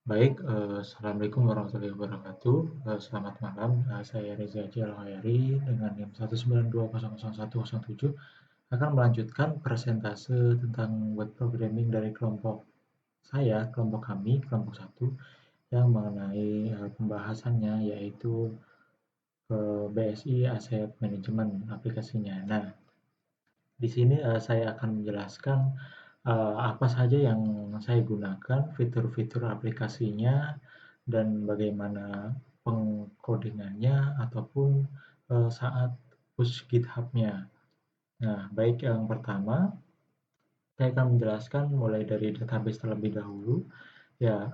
Baik, assalamualaikum warahmatullahi wabarakatuh. Selamat malam. Saya Reza Jalhayari dengan NIM 192000107 akan melanjutkan presentase tentang web programming dari kelompok saya, kelompok kami, kelompok satu, yang mengenai pembahasannya yaitu BSI Asset Management aplikasinya. Nah, di sini saya akan menjelaskan apa saja yang saya gunakan, fitur-fitur aplikasinya, dan bagaimana pengkodingannya ataupun saat push GitHub-nya. Nah, baik yang pertama, saya akan menjelaskan mulai dari database terlebih dahulu. Ya,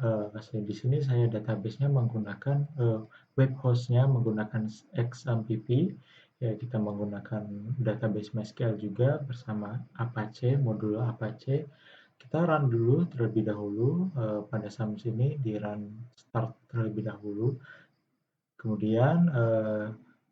di sini saya database-nya menggunakan web host-nya menggunakan XMPP. Ya, kita menggunakan database MySQL juga bersama Apache, modul Apache. Kita run dulu terlebih dahulu pada Sams ini di run start terlebih dahulu. Kemudian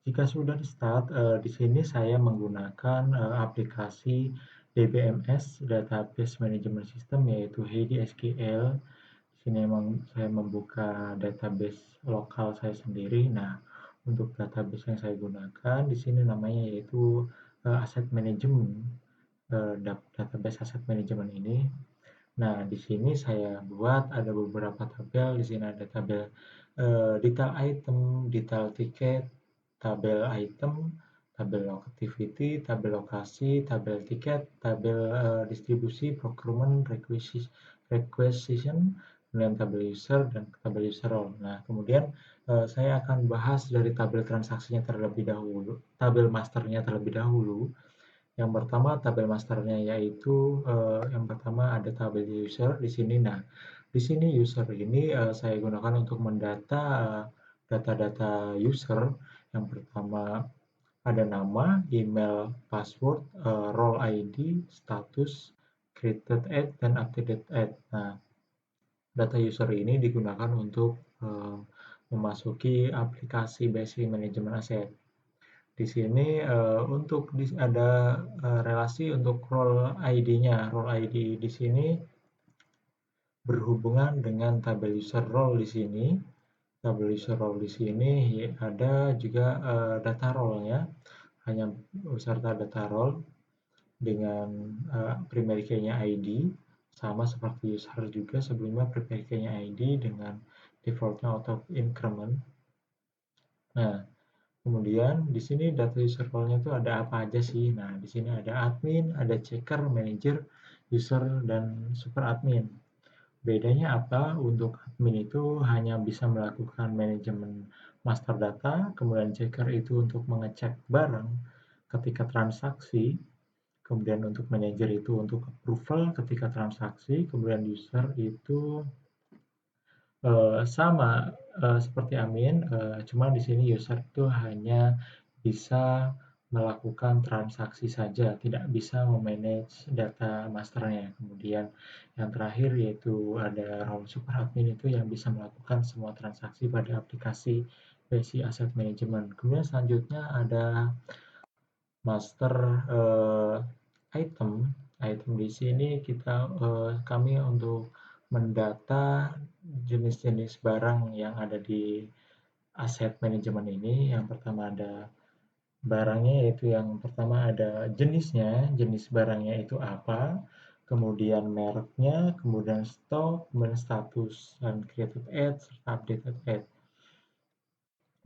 jika sudah di start, di sini saya menggunakan aplikasi DBMS Database Management System yaitu Heidi SQL. Di sini memang saya membuka database lokal saya sendiri. Nah, untuk database yang saya gunakan di sini namanya yaitu Asset Management, database Asset Management ini. Nah, di sini saya buat ada beberapa tabel. Di sini ada tabel detail item, detail tiket, tabel item, tabel activity, tabel lokasi, tabel tiket, tabel distribusi, procurement, requisition, kemudian tabel user, dan tabel user role. Nah, kemudian saya akan bahas dari tabel transaksinya terlebih dahulu, tabel masternya terlebih dahulu. Yang pertama tabel masternya yaitu yang pertama ada tabel user di sini. Nah, di sini user ini saya gunakan untuk mendata data-data user. Yang pertama ada nama, email, password, role ID, status, created ad, dan updated ad. Nah, data user ini digunakan untuk memasuki aplikasi BSI Manajemen Aset. Di sini untuk ada relasi untuk role ID-nya. Role ID di sini berhubungan dengan tabel user role di sini. Tabel user role di sini ada juga data role-nya, hanya beserta data role dengan primary key-nya ID, sama seperti user juga sebelumnya primary key-nya ID dengan default-nya auto increment. Nah, kemudian di sini data user role-nya itu ada apa aja sih? Nah, di sini ada admin, ada checker, manager, user, dan super admin. Bedanya apa? Untuk admin itu hanya bisa melakukan manajemen master data, kemudian checker itu untuk mengecek barang ketika transaksi, kemudian untuk manager itu untuk approval ketika transaksi, kemudian user itu sama seperti admin, cuma di sini user itu hanya bisa melakukan transaksi saja, tidak bisa memanage data masternya. Kemudian yang terakhir yaitu ada role super admin itu yang bisa melakukan semua transaksi pada aplikasi BSI Asset Management. Kemudian selanjutnya ada master item. Item di sini kami untuk mendata jenis-jenis barang yang ada di aset manajemen ini. Yang pertama ada barangnya, yaitu yang pertama ada jenisnya, jenis barangnya itu apa, kemudian mereknya, kemudian stok, kemudian status, dan created ad, serta updated ad.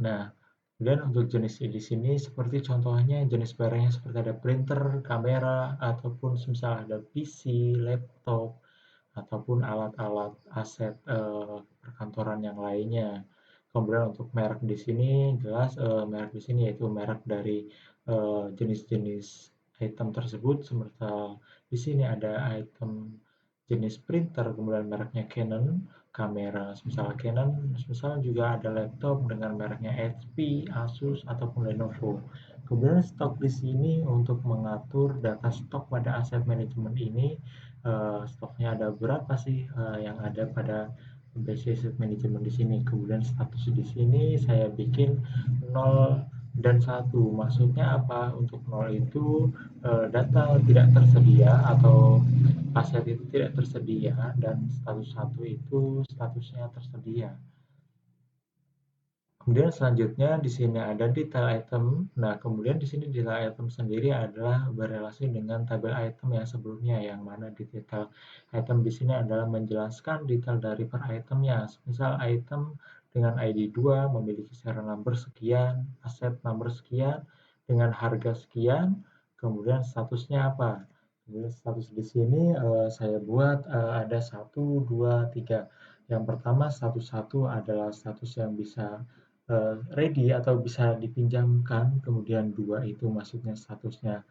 Nah, kemudian untuk jenis di sini seperti contohnya jenis barangnya seperti ada printer, kamera, ataupun misal ada PC, laptop, ataupun alat-alat aset perkantoran yang lainnya. Kemudian untuk merek di sini jelas merek di sini yaitu merek dari jenis-jenis item tersebut. Seperti di sini ada item jenis printer, kemudian mereknya Canon, kamera misalnya Canon, misalnya juga ada laptop dengan mereknya HP, Asus, ataupun Lenovo. Kemudian stok di sini untuk mengatur data stok pada aset manajemen ini, stoknya ada berapa sih yang ada pada basic asset management di sini. Kemudian status di sini saya bikin 0 dan 1. Maksudnya apa? Untuk 0 itu data tidak tersedia atau aset itu tidak tersedia, dan status 1 itu statusnya tersedia. Kemudian selanjutnya di sini ada detail item. Nah, kemudian di sini detail item sendiri adalah berelasi dengan tabel item yang sebelumnya, yang mana di detail item di sini adalah menjelaskan detail dari per itemnya. Misal item dengan ID 2 memiliki serial number sekian, aset number sekian, dengan harga sekian, kemudian statusnya apa. Kemudian status di sini saya buat ada 1, 2, 3. Yang pertama, status 1 adalah status yang bisa ready atau bisa dipinjamkan, kemudian 2 itu maksudnya statusnya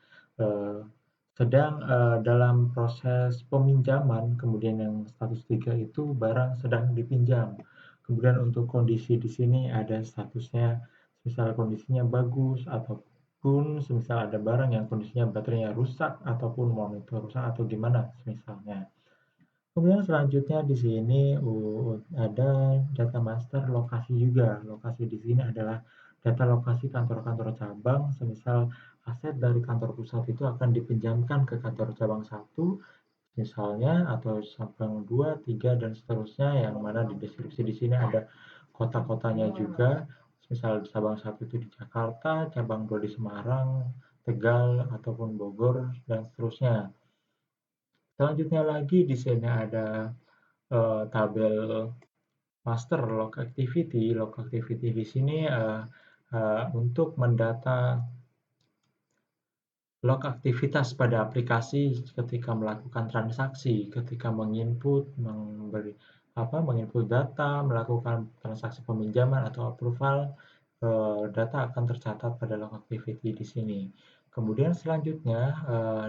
sedang dalam proses peminjaman, kemudian yang status 3 itu barang sedang dipinjam. Kemudian untuk kondisi di sini ada statusnya, misal kondisinya bagus ataupun semisal ada barang yang kondisinya baterainya rusak ataupun monitor rusak atau gimana misalnya. Kemudian selanjutnya di sini ada data master lokasi juga. Lokasi di sini adalah data lokasi kantor-kantor cabang, semisal aset dari kantor pusat itu akan dipinjamkan ke kantor cabang 1, misalnya, atau cabang 2, 3, dan seterusnya, yang mana di deskripsi di sini ada kota-kotanya juga. Misal cabang 1 itu di Jakarta, cabang 2 di Semarang, Tegal, ataupun Bogor, dan seterusnya. Selanjutnya lagi di sini ada tabel master log activity. Log activity di sini untuk mendata log aktivitas pada aplikasi ketika melakukan transaksi, ketika menginput data, melakukan transaksi peminjaman atau approval, data akan tercatat pada log activity di sini. Kemudian selanjutnya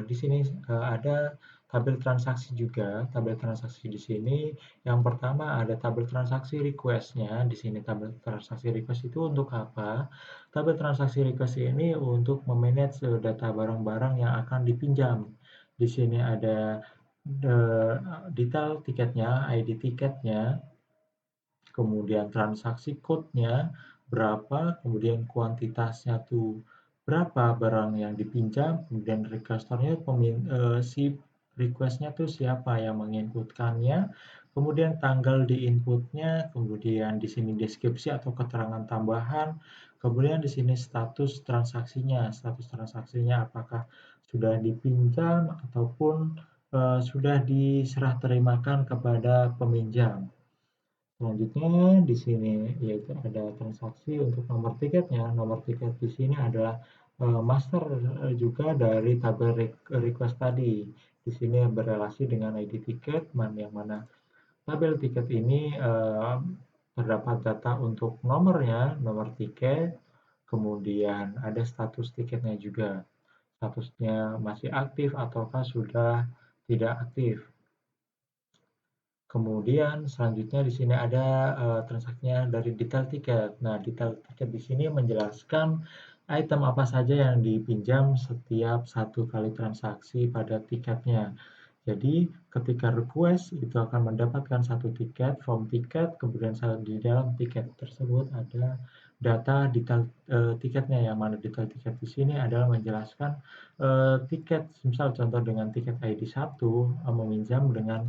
di sini ada tabel transaksi juga. Tabel transaksi di sini yang pertama ada tabel transaksi request-nya. Di sini tabel transaksi request itu untuk apa? Tabel transaksi request ini untuk memanage data barang-barang yang akan dipinjam. Di sini ada detail tiketnya, ID tiketnya, kemudian transaksi code-nya berapa, kemudian kuantitasnya tuh berapa barang yang dipinjam, kemudian requestornya si requestnya tuh siapa yang menginputkannya, kemudian tanggal di inputnya, kemudian di sini deskripsi atau keterangan tambahan, kemudian di sini status transaksinya apakah sudah dipinjam ataupun sudah diserah terimakan kepada peminjam. Selanjutnya di sini yaitu ada transaksi untuk nomor tiketnya. Nomor tiket di sini adalah master juga dari tabel request tadi. Di sini berrelasi dengan ID tiket, yang mana tabel tiket ini terdapat data untuk nomornya, nomor tiket, kemudian ada status tiketnya juga. Statusnya masih aktif ataukah sudah tidak aktif. Kemudian selanjutnya di sini ada transaksinya dari detail tiket. Nah, detail tiket di sini menjelaskan item apa saja yang dipinjam setiap satu kali transaksi pada tiketnya. Jadi, ketika request itu akan mendapatkan satu tiket, form tiket, kemudian di dalam tiket tersebut ada data detail tiketnya, yang mana detail tiket di sini adalah menjelaskan tiket, misal contoh dengan tiket ID 1 meminjam dengan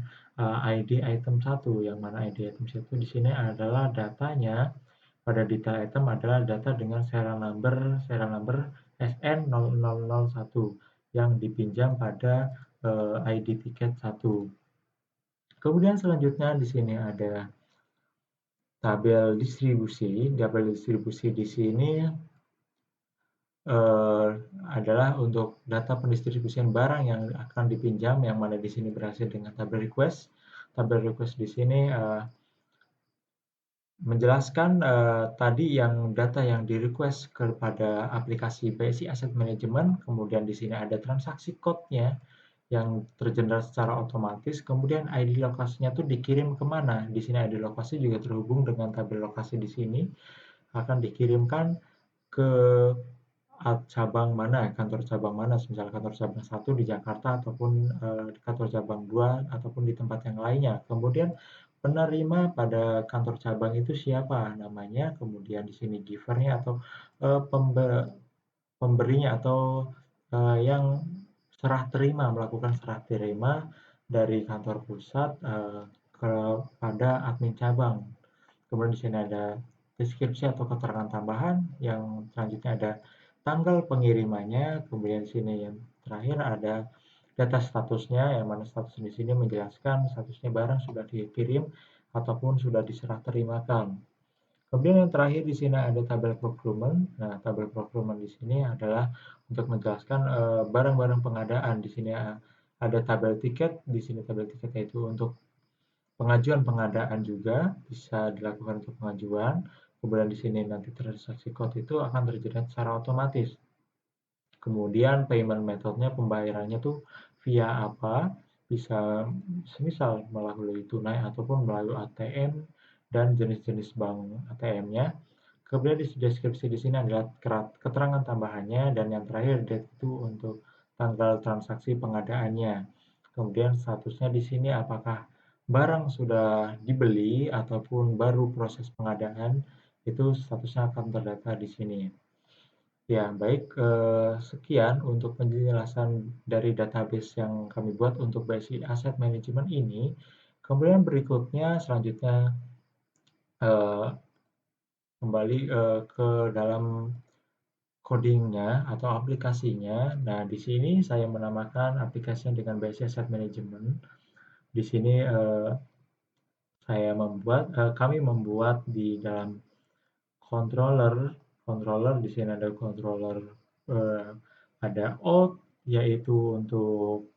ID item 1, yang mana ID item 1 di sini adalah datanya pada detail item adalah data dengan serial number SN0001 yang dipinjam pada ID tiket 1. Kemudian selanjutnya di sini ada tabel distribusi. Tabel distribusi di sini adalah untuk data pendistribusian barang yang akan dipinjam, yang mana di sini berhasil dengan tabel request. Tabel request di sini menjelaskan tadi yang data yang di-request kepada aplikasi BSI Asset Management, kemudian di sini ada transaksi code-nya yang tergenerate secara otomatis, kemudian ID lokasinya tuh dikirim kemana. Di sini ID lokasi juga terhubung dengan tabel lokasi di sini, akan dikirimkan ke cabang mana, kantor cabang mana, misalnya kantor cabang 1 di Jakarta ataupun kantor cabang 2 ataupun di tempat yang lainnya. Kemudian penerima pada kantor cabang itu siapa namanya, kemudian di sini giver-nya atau pemberinya atau yang melakukan serah terima dari kantor pusat kepada admin cabang. Kemudian di sini ada deskripsi atau keterangan tambahan, yang selanjutnya ada tanggal pengirimannya, kemudian di sini yang terakhir ada data statusnya, yang mana status di sini menjelaskan statusnya barang sudah dikirim ataupun sudah diserah terimakan. Kemudian yang terakhir di sini ada tabel procurement. Nah, tabel procurement di sini adalah untuk menjelaskan barang-barang pengadaan. Di sini ada tabel tiket. Di sini tabel tiket itu untuk pengajuan pengadaan juga bisa dilakukan untuk pengajuan. Kemudian di sini nanti transaksi code itu akan terjerat secara otomatis. Kemudian payment methodnya, pembayarannya tuh via apa? Bisa semisal melalui tunai ataupun melalui ATM dan jenis-jenis bank ATM-nya. Kemudian di deskripsi di sini adalah keterangan tambahannya, dan yang terakhir date itu untuk tanggal transaksi pengadaannya. Kemudian statusnya di sini apakah barang sudah dibeli ataupun baru proses pengadaan, itu statusnya akan terdata di sini. Ya, baik, sekian untuk penjelasan dari database yang kami buat untuk BSI Asset Management ini. Kemudian berikutnya selanjutnya eh, kembali ke dalam codingnya atau aplikasinya. Nah, di sini saya menamakan aplikasinya dengan BSI Asset Management. Di sini kami membuat di dalam controller. Controller di sini ada controller, eh, ada auth, yaitu untuk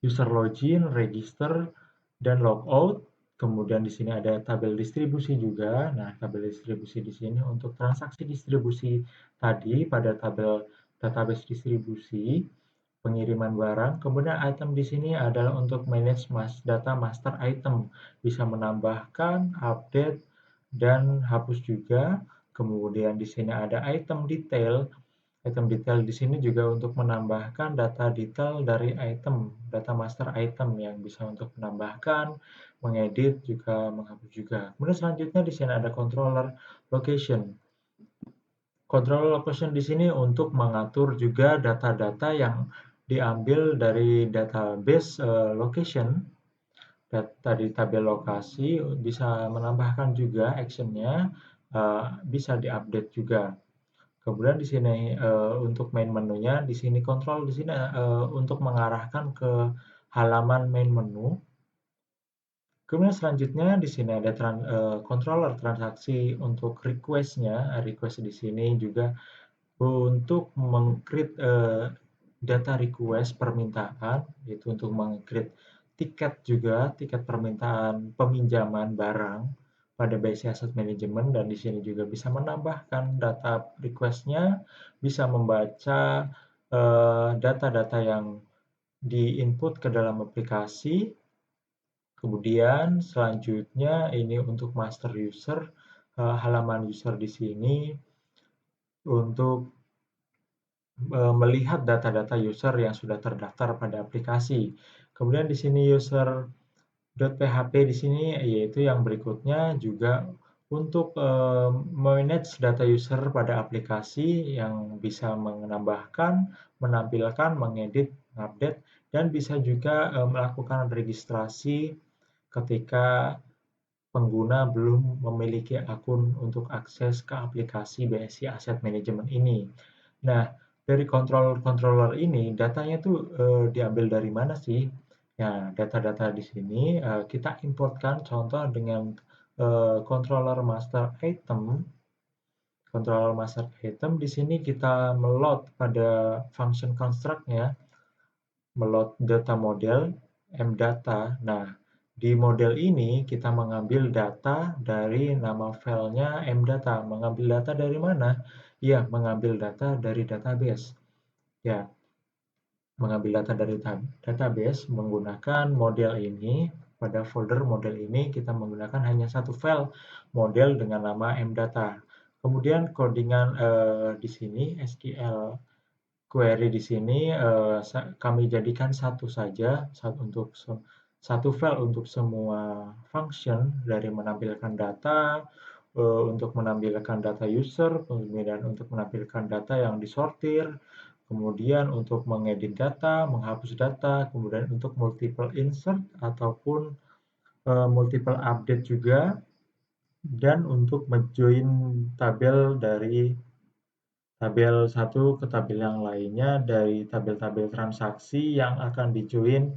user login, register, dan logout. Kemudian di sini ada tabel distribusi juga. Nah, tabel distribusi di sini untuk transaksi distribusi tadi pada tabel database distribusi pengiriman barang. Kemudian item di sini adalah untuk manage data master item, bisa menambahkan, update, dan hapus juga. Kemudian di sini ada item detail. Item detail di sini juga untuk menambahkan data detail dari item, data master item, yang bisa untuk menambahkan, mengedit, juga menghapus juga. Kemudian selanjutnya di sini ada controller location. Controller location di sini untuk mengatur juga data-data yang diambil dari database location, data di tabel lokasi, bisa menambahkan juga actionnya, bisa diupdate juga. Kemudian di sini untuk main menunya, di sini kontrol di sini untuk mengarahkan ke halaman main menu. Kemudian selanjutnya di sini ada controller transaksi untuk request-nya. Request di sini juga untuk meng-create data request permintaan, yaitu untuk meng-create tiket juga, tiket permintaan peminjaman barang pada BSI Asset Management, dan di sini juga bisa menambahkan data request-nya, bisa membaca data-data yang di-input ke dalam aplikasi. Kemudian selanjutnya ini untuk master user, halaman user di sini untuk melihat data-data user yang sudah terdaftar pada aplikasi. Kemudian di sini user.php di sini, yaitu yang berikutnya juga untuk manage data user pada aplikasi, yang bisa menambahkan, menampilkan, mengedit, update, dan bisa juga melakukan registrasi ketika pengguna belum memiliki akun untuk akses ke aplikasi BSI Asset Management ini. Nah, dari controller ini, datanya tuh diambil dari mana sih? Ya, data-data di sini kita importkan, contoh dengan controller master item. Controller master item di sini kita meload pada function construct-nya, meload data model, mdata. Nah, di model ini kita mengambil data dari nama filenya mdata. Mengambil data dari mana? Ya, mengambil data dari database. Ya, mengambil data dari database menggunakan model ini. Pada folder model ini kita menggunakan hanya satu file model dengan nama mdata. Kemudian codingan di sini SQL query di sini kami jadikan satu saja untuk satu file untuk semua function, dari menampilkan data, untuk menampilkan data user, kemudian untuk menampilkan data yang disortir, kemudian untuk mengedit data, menghapus data, kemudian untuk multiple insert ataupun multiple update juga, dan untuk menjoin tabel dari tabel satu ke tabel yang lainnya, dari tabel-tabel transaksi yang akan dijoin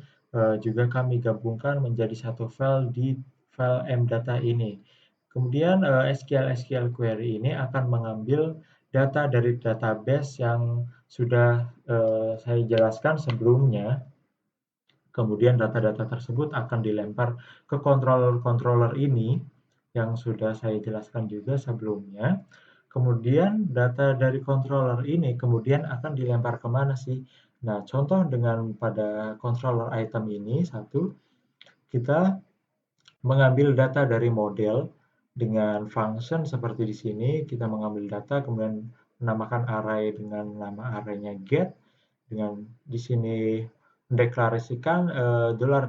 juga kami gabungkan menjadi satu file di file mdata ini. Kemudian SQL query ini akan mengambil data dari database yang sudah saya jelaskan sebelumnya. Kemudian data-data tersebut akan dilempar ke controller-controller ini yang sudah saya jelaskan juga sebelumnya. Kemudian data dari controller ini kemudian akan dilempar kemana sih? Nah, contoh dengan pada controller item ini, satu, kita mengambil data dari model dengan function seperti di sini, kita mengambil data, kemudian menamakan array dengan nama arraynya get, dengan di sini mendeklarasikan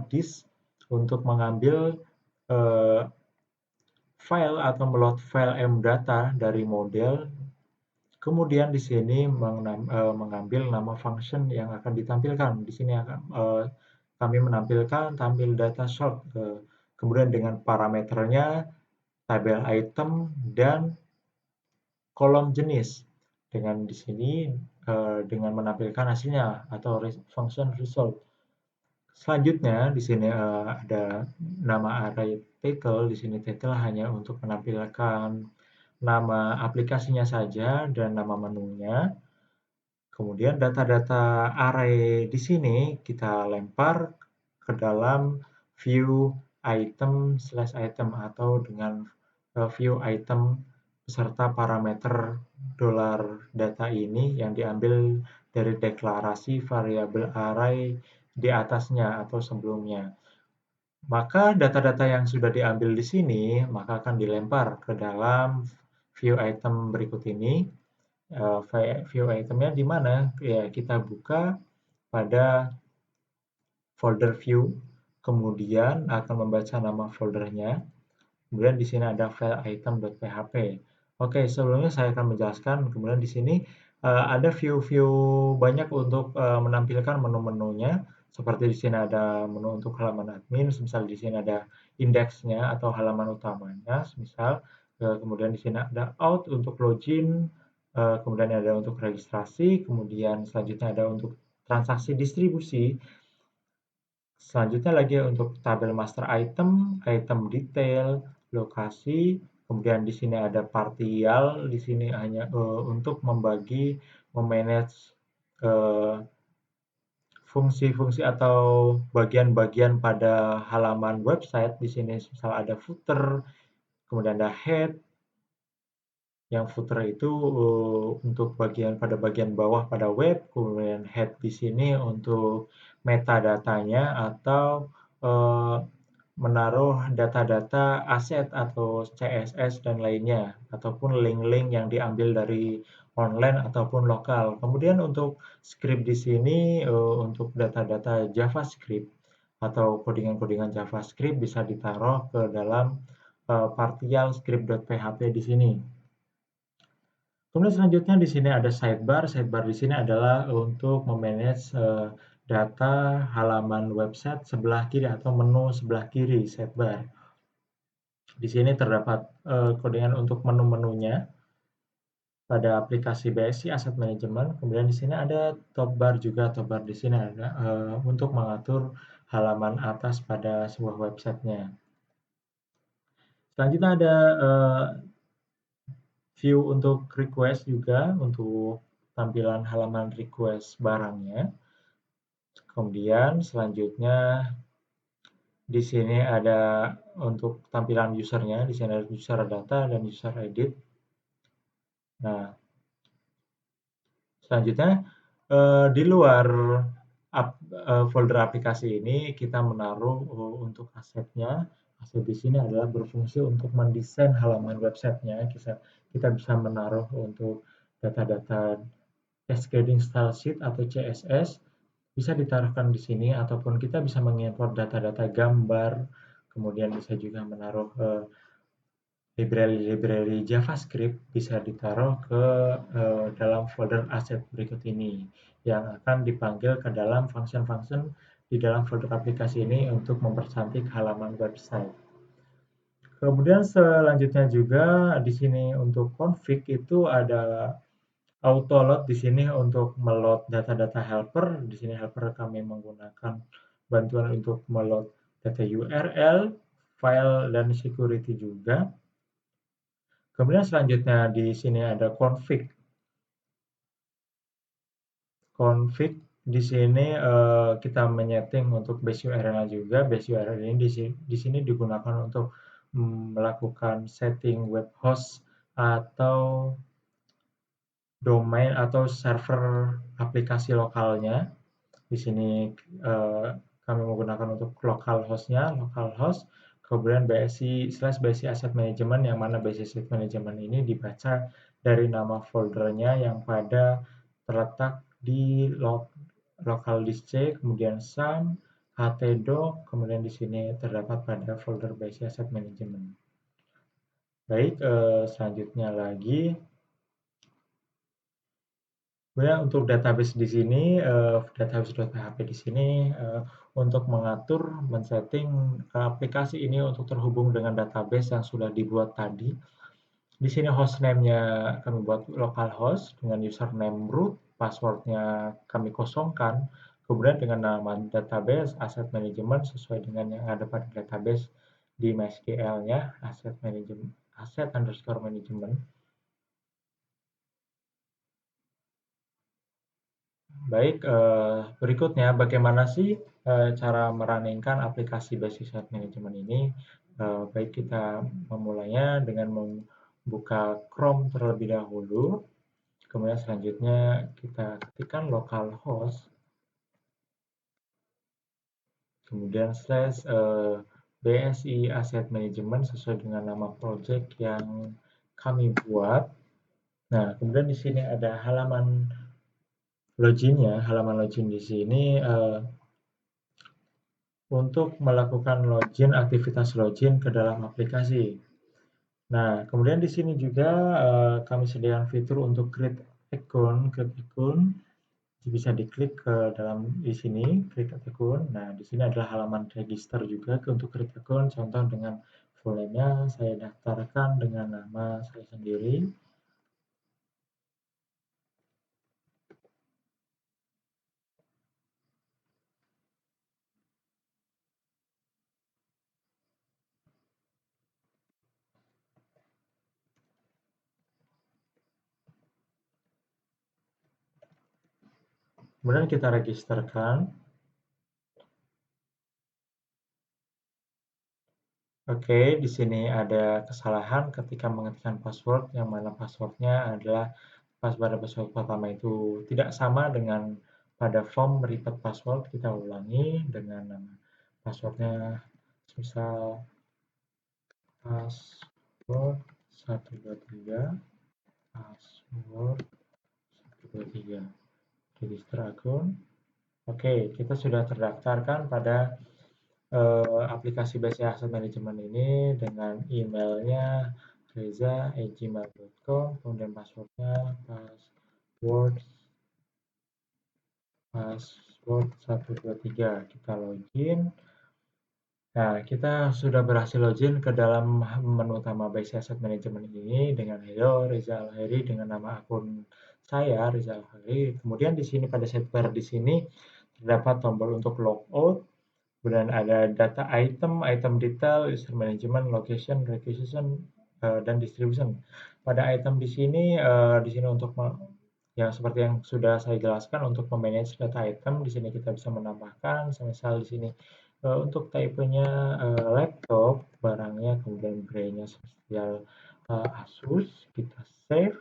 $this untuk mengambil file atau meload file mdata dari model. Kemudian di sini mengambil nama function yang akan ditampilkan. Di sini akan kami menampilkan tampil data short, kemudian dengan parameternya tabel item dan kolom jenis. Dengan di sini dengan menampilkan hasilnya atau function result. Selanjutnya di sini ada nama array title. Di sini title hanya untuk menampilkan nama aplikasinya saja dan nama menunya. Kemudian data-data array di sini kita lempar ke dalam view item/item atau dengan view item beserta parameter $data ini yang diambil dari deklarasi variabel array di atasnya atau sebelumnya. Maka data-data yang sudah diambil di sini maka akan dilempar ke dalam view item berikut ini. View itemnya di mana? Ya, kita buka pada folder view, kemudian akan membaca nama foldernya. Kemudian di sini ada file item.php. Oke, sebelumnya saya akan menjelaskan. Kemudian di sini ada view-view banyak untuk menampilkan menu-menunya. Seperti di sini ada menu untuk halaman admin, misal di sini ada indeksnya atau halaman utamanya, misal. Kemudian di sini ada out untuk login, kemudian ada untuk registrasi, kemudian selanjutnya ada untuk transaksi distribusi. Selanjutnya lagi untuk tabel master item, item detail, lokasi, kemudian di sini ada partial, di sini hanya untuk membagi, memanage fungsi-fungsi atau bagian-bagian pada halaman website. Di sini misal ada footer, kemudian ada head. Yang footer itu untuk pada bagian bawah pada web, kemudian head di sini untuk metadatanya atau menaruh data-data aset atau CSS dan lainnya, ataupun link-link yang diambil dari online ataupun lokal. Kemudian untuk script di sini untuk data-data JavaScript atau kodingan-kodingan JavaScript bisa ditaruh ke dalam partial script.php di sini. Kemudian selanjutnya di sini ada sidebar. Sidebar di sini adalah untuk memanage data halaman website sebelah kiri atau menu sebelah kiri sidebar. Di sini terdapat kodingan untuk menu-menunya pada aplikasi BSI Asset Management. Kemudian di sini ada top bar juga. Top bar di sini ada untuk mengatur halaman atas pada sebuah websitenya. Selanjutnya ada view untuk request juga, untuk tampilan halaman request barangnya. Kemudian selanjutnya di sini ada untuk tampilan usernya, di sini ada user data dan user edit. Nah, selanjutnya di luar folder aplikasi ini kita menaruh untuk asetnya. Aset di sini adalah berfungsi untuk mendesain halaman websitenya. Kita bisa menaruh untuk data-data cascading style sheet atau CSS, bisa ditaruhkan di sini ataupun kita bisa mengimport data-data gambar, kemudian bisa juga menaruh library-library JavaScript bisa ditaruh ke dalam folder aset berikut ini yang akan dipanggil ke dalam function-function di dalam folder aplikasi ini untuk mempercantik halaman website. Kemudian selanjutnya juga di sini untuk config itu ada auto load di sini untuk meload data-data helper. Di sini helper kami menggunakan bantuan untuk meload data URL, file, dan security juga. Kemudian selanjutnya di sini ada config. Config di sini kita menyeting untuk base URL juga. Base URL ini di sini digunakan untuk melakukan setting web host atau domain atau server aplikasi lokalnya. Di sini kami menggunakan untuk local hostnya, localhost, kemudian BSI/BSI Asset Management, yang mana BSI Asset Management ini dibaca dari nama foldernya yang terletak di local disk C, kemudian SAM, htdoc, kemudian di sini terdapat pada folder BSI Asset Management. Baik, selanjutnya lagi. Kemudian untuk database di sini, database.php di sini untuk mengatur, men-setting aplikasi ini untuk terhubung dengan database yang sudah dibuat tadi. Di sini hostname-nya kami buat localhost dengan username root, passwordnya kami kosongkan, kemudian dengan nama database asset management sesuai dengan yang ada pada database di MySQL-nya, asset_management. Baik, berikutnya bagaimana sih cara merunningkan aplikasi basis asset management ini? Baik, kita memulainya dengan membuka Chrome terlebih dahulu. Kemudian selanjutnya kita ketikkan localhost, kemudian /BSI Asset Management sesuai dengan nama project yang kami buat. Nah, kemudian di sini ada halaman loginnya. Halaman login di sini untuk melakukan login, aktivitas login ke dalam aplikasi. Nah, kemudian di sini juga kami sediakan fitur untuk create account, bisa diklik ke dalam di sini, create account. Nah, di sini adalah halaman register juga untuk create account. Contoh dengan full name-nya saya daftarkan dengan nama saya sendiri. Kemudian kita registerkan. Oke, di sini ada kesalahan ketika mengetikkan password, yang mana passwordnya adalah pada password pertama itu tidak sama dengan pada form repeat password. Kita ulangi dengan nama passwordnya, misal password 123, password 123, register akun. Oke, kita sudah terdaftarkan pada aplikasi BSI Asset Management ini dengan emailnya reza@gmail.com, kemudian passwordnya password 123. Kita login. Nah, kita sudah berhasil login ke dalam menu utama BSI Asset Management ini dengan hello Reza Alheri dengan nama akun saya Reza Alheri. Kemudian di sini pada sidebar di sini terdapat tombol untuk logout. Kemudian ada data item, item detail, user management, location, requisition, dan distribution. Pada item di sini untuk yang seperti yang sudah saya jelaskan untuk memanage data item, di sini kita bisa menambahkan, misal di sini untuk tipenya laptop, barangnya, kemudian brandnya spesial Asus, kita save,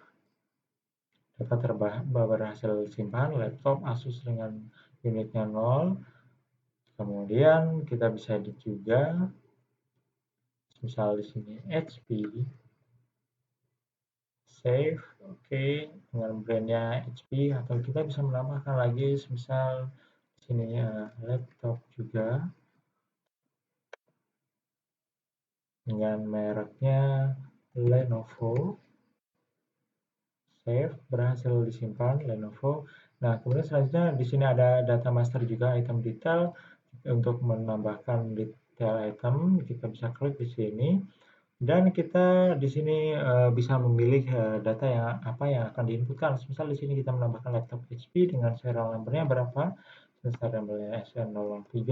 data berhasil simpan, laptop Asus dengan unitnya 0. Kemudian kita bisa edit juga, misal di sini HP, save, oke, dengan brandnya HP, atau kita bisa menambahkan lagi, misal di Sini laptop juga dengan mereknya Lenovo. Save, berhasil disimpan Lenovo. Nah, kemudian selanjutnya di sini ada data master juga, item detail. Untuk menambahkan detail item, kita bisa klik di sini. Dan kita di sini bisa memilih data yang apa yang akan diinputkan. Misal di sini kita menambahkan laptop HP dengan serial number-nya berapa? Serial number-nya SN003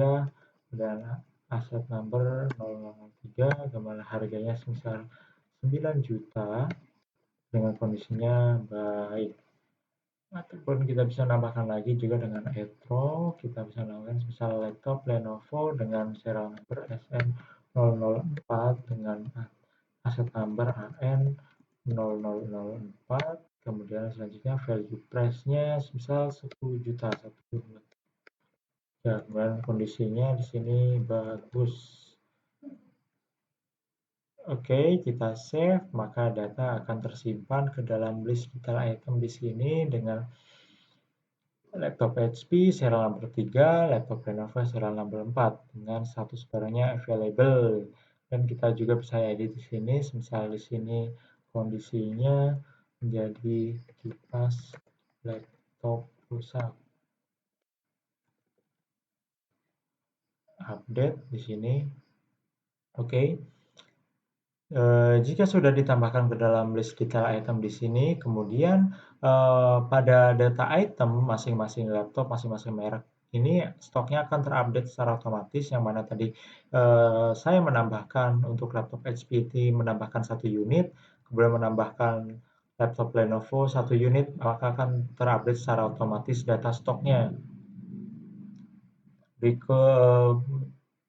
dan asset number 003, kemudian harganya sebesar 9 juta dengan kondisinya baik. Ataupun kita bisa nambahkan lagi juga dengan Etro, kita bisa nambahkan misal laptop Lenovo dengan serial number SN004 dengan aset number AN0004, kemudian selanjutnya value price-nya misal 10 juta, 1 juta. Ya, kemudian kondisinya di sini bagus. Oke, kita save, maka data akan tersimpan ke dalam list detail item di sini dengan laptop HP serial number 3, laptop Lenovo serial number 4 dengan status barangnya available. Dan kita juga bisa edit di sini, misal di sini kondisinya menjadi kipas laptop rusak. Update di sini. Oke. Jika sudah ditambahkan ke dalam list detail item di sini, kemudian pada data item masing-masing laptop, masing-masing merek ini stoknya akan terupdate secara otomatis, yang mana tadi saya menambahkan untuk laptop HP menambahkan 1 unit, kemudian menambahkan laptop Lenovo 1 unit, maka akan terupdate secara otomatis data stoknya.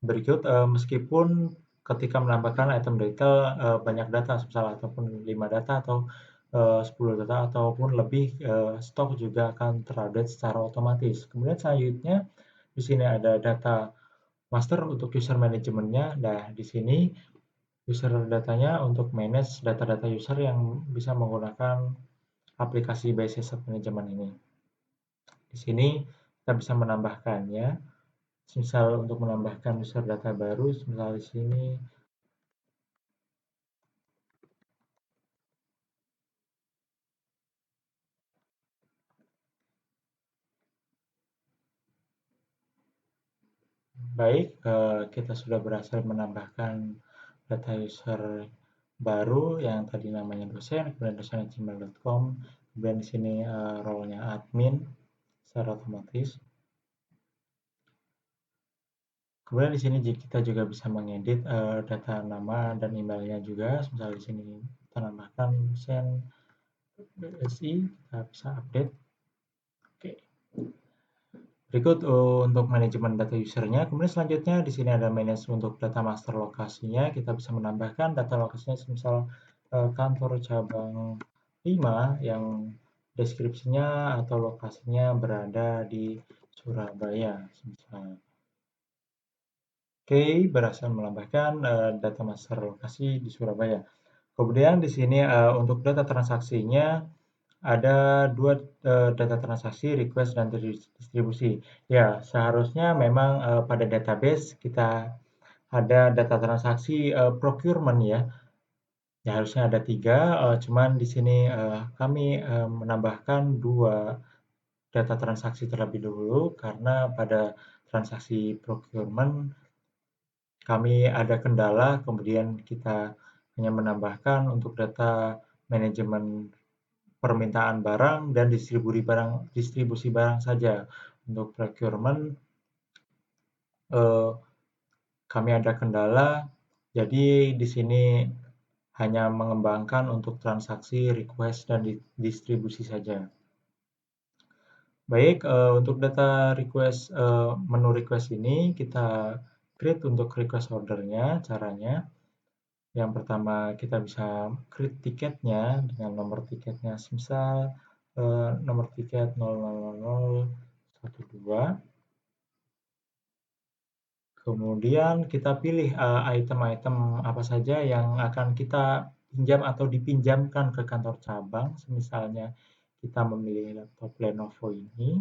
Berikut meskipun ketika menambahkan item detail banyak data misalnya ataupun 5 data atau 10 data ataupun lebih, stok juga akan terupdate secara otomatis. Kemudian selanjutnya di sini ada data master untuk user manajemennya. Nah, di sini user datanya untuk manage data-data user yang bisa menggunakan aplikasi Base Asset Management ini. Di sini kita bisa menambahkannya. Misal untuk menambahkan user data baru, misal di sini baik, kita sudah berhasil menambahkan data user baru yang tadi namanya dosen, kemudian dosen@gmail.com, kemudian di sini role-nya admin secara otomatis. Kemudian di sini kita juga bisa mengedit data nama dan emailnya juga. Misal di sini kita tambahkan dosen BSI, kita bisa update. Oke. Berikut untuk manajemen data usernya. Kemudian selanjutnya di sini ada manage untuk data master lokasinya. Kita bisa menambahkan data lokasinya misal kantor cabang 5 yang deskripsinya atau lokasinya berada di Surabaya. Misal. Oke, berhasil menambahkan data master lokasi di Surabaya. Kemudian di sini untuk data transaksinya ada 2 data transaksi, request dan distribusi. Ya, seharusnya memang pada database kita ada data transaksi procurement ya. Ya, harusnya ada 3, cuman di sini kami menambahkan 2 data transaksi terlebih dahulu karena pada transaksi procurement kami ada kendala, kemudian kita hanya menambahkan untuk data manajemen permintaan barang dan distribusi barang saja. Untuk procurement kami ada kendala, jadi di sini hanya mengembangkan untuk transaksi request dan distribusi saja. Baik, untuk data request menu request ini kita create untuk request ordernya. Caranya yang pertama kita bisa create tiketnya dengan nomor tiketnya misal nomor tiket 000012. Kemudian kita pilih item-item apa saja yang akan kita pinjam atau dipinjamkan ke kantor cabang. Misalnya kita memilih laptop Lenovo ini.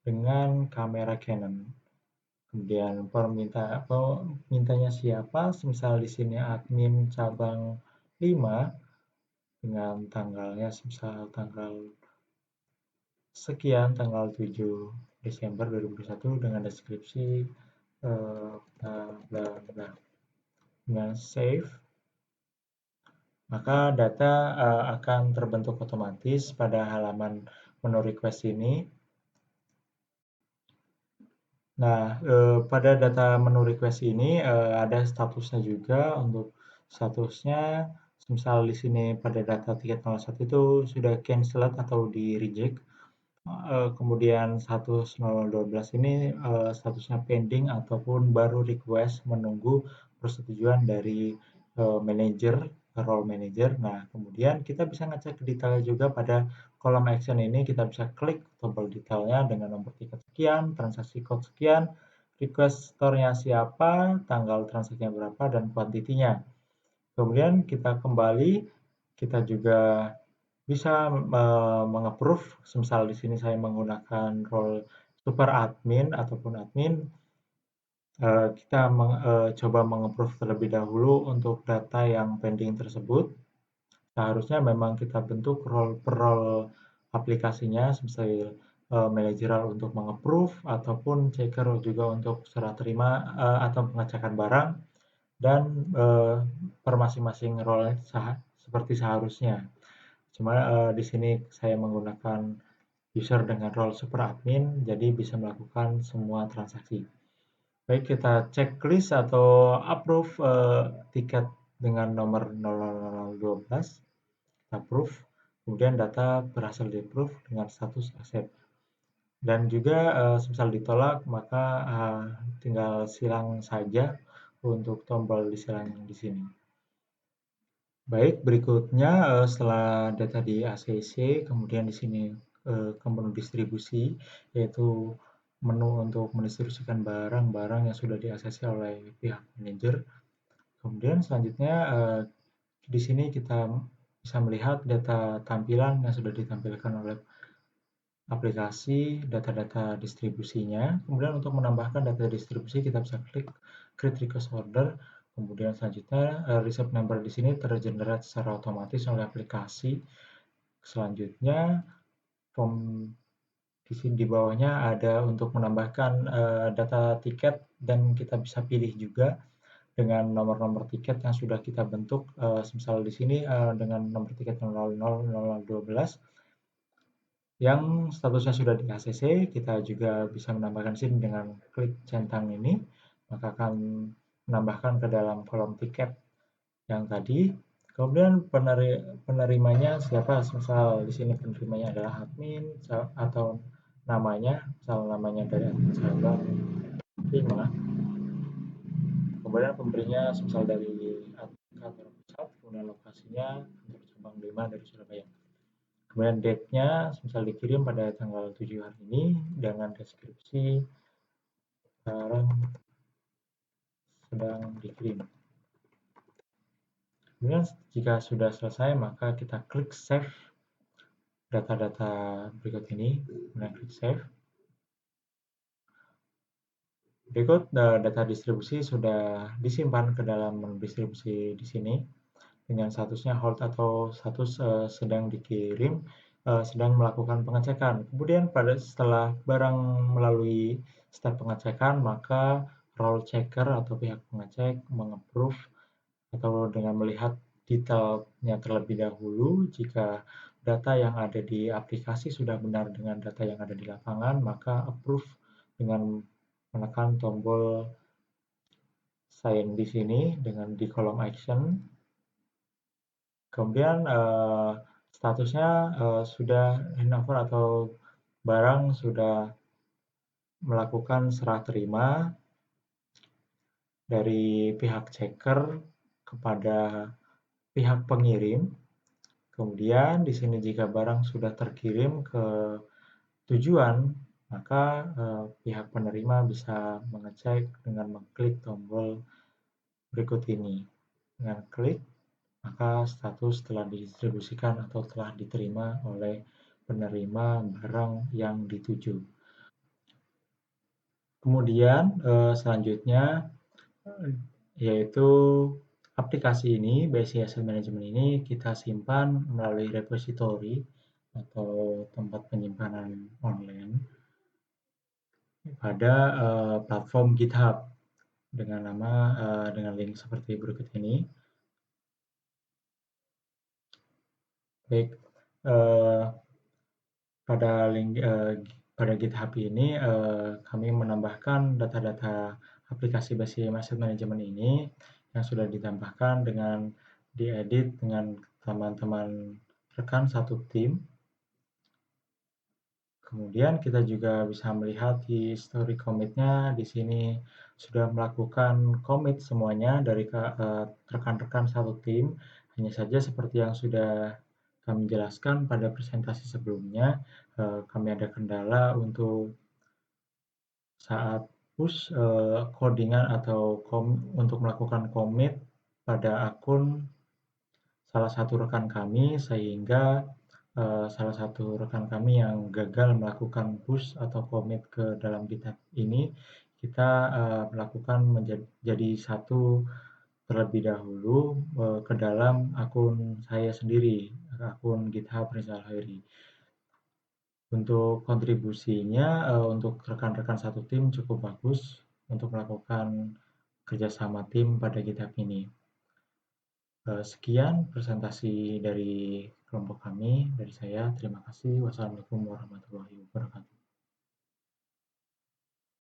dengan kamera Canon. Kemudian mintanya siapa? Misal di sini admin cabang 5 dengan tanggalnya misal tanggal sekian, tanggal 7 Desember 2021 dengan deskripsi bla bla bla. Dengan save, maka data akan terbentuk otomatis pada halaman menu request ini. Nah, pada data menu request ini ada statusnya juga. Untuk statusnya, misal di sini pada data tiket 01 itu sudah cancelled atau di reject. Kemudian status 0012 ini statusnya pending ataupun baru request menunggu persetujuan dari manajer, role manager. Nah, kemudian kita bisa ngecek detailnya juga pada kolom action ini. Kita bisa klik tombol detailnya dengan nomor tiket sekian, transaksi code sekian, request store-nya siapa, tanggal transaksinya berapa, dan kuantitinya. Kemudian kita kembali, kita juga bisa mengapprove. Misal di sini saya menggunakan role super admin ataupun admin, kita coba mengapprove terlebih dahulu untuk data yang pending tersebut. Seharusnya memang kita bentuk role per role aplikasinya, seperti manajerial untuk mengapprove ataupun checker juga untuk serah terima atau pengecekan barang, dan per masing-masing role seperti seharusnya. Cuma di sini saya menggunakan user dengan role super admin, jadi bisa melakukan semua transaksi. Baik, kita checklist atau approve tiket dengan nomor 0012, kita approve, kemudian data berhasil di approve dengan status accept. Dan juga semisal ditolak, maka tinggal silang saja untuk tombol disilang di sini. Baik, berikutnya setelah data di ACC, kemudian di sini ke menu distribusi, yaitu menu untuk mendistribusikan barang-barang yang sudah di-ACC oleh pihak manajer. Kemudian selanjutnya di sini kita bisa melihat data tampilan yang sudah ditampilkan oleh aplikasi, data-data distribusinya. Kemudian untuk menambahkan data distribusi, kita bisa klik create request order. Kemudian selanjutnya receipt number di sini tergenerate secara otomatis oleh aplikasi. Selanjutnya form di sini di bawahnya ada untuk menambahkan data tiket, dan kita bisa pilih juga dengan nomor-nomor tiket yang sudah kita bentuk. Misal di sini dengan nomor tiket 000012 yang statusnya sudah di ACC, kita juga bisa menambahkan sini dengan klik centang ini, maka akan menambahkan ke dalam kolom tiket yang tadi. Kemudian penerimanya siapa? Misal di sini penerimanya adalah admin atau namanya, misal namanya dari admin cabang 5. Kemudian pemberinya misal dari kantor pusat, kemudian lokasinya kantor cabang 5 dari Surabaya. Kemudian date-nya misal dikirim pada tanggal 7 hari ini dengan deskripsi barang sedang dikirim. Kemudian jika sudah selesai, maka kita klik save data-data berikut ini, kemudian klik save. Berikut data distribusi sudah disimpan ke dalam menu distribusi di sini dengan statusnya hold atau status sedang dikirim, sedang melakukan pengecekan. Kemudian setelah barang melalui step pengecekan, maka role checker atau pihak pengecek mengapprove atau dengan melihat detailnya terlebih dahulu. Jika data yang ada di aplikasi sudah benar dengan data yang ada di lapangan, maka approve dengan menekan tombol sign di sini dengan di kolom action. Kemudian statusnya sudah handover atau barang sudah melakukan serah terima dari pihak checker kepada pihak pengirim. Kemudian di sini jika barang sudah terkirim ke tujuan, maka pihak penerima bisa mengecek dengan mengklik tombol berikut ini. Dengan klik, maka status telah didistribusikan atau telah diterima oleh penerima barang yang dituju. Kemudian selanjutnya yaitu aplikasi ini, BSI Asset Management ini kita simpan melalui repository atau tempat penyimpanan online pada platform GitHub dengan link seperti berikut ini. Baik, eh, pada GitHub ini kami menambahkan data-data aplikasi BSI Asset Management ini yang sudah ditambahkan dengan diedit dengan teman-teman rekan satu tim. Kemudian kita juga bisa melihat di history commit-nya di sini sudah melakukan commit semuanya dari rekan-rekan satu tim. Hanya saja seperti yang sudah kami jelaskan pada presentasi sebelumnya, kami ada kendala untuk saat push codingan atau untuk melakukan commit pada akun salah satu rekan kami, sehingga salah satu rekan kami yang gagal melakukan push atau commit ke dalam GitHub ini, kita melakukan menjadi satu terlebih dahulu ke dalam akun saya sendiri, akun GitHub Rizal Khairi. Untuk kontribusinya, untuk rekan-rekan satu tim cukup bagus untuk melakukan kerjasama tim pada GitHub ini. Sekian presentasi dari kelompok kami, dari saya. Terima kasih. Wassalamualaikum warahmatullahi wabarakatuh.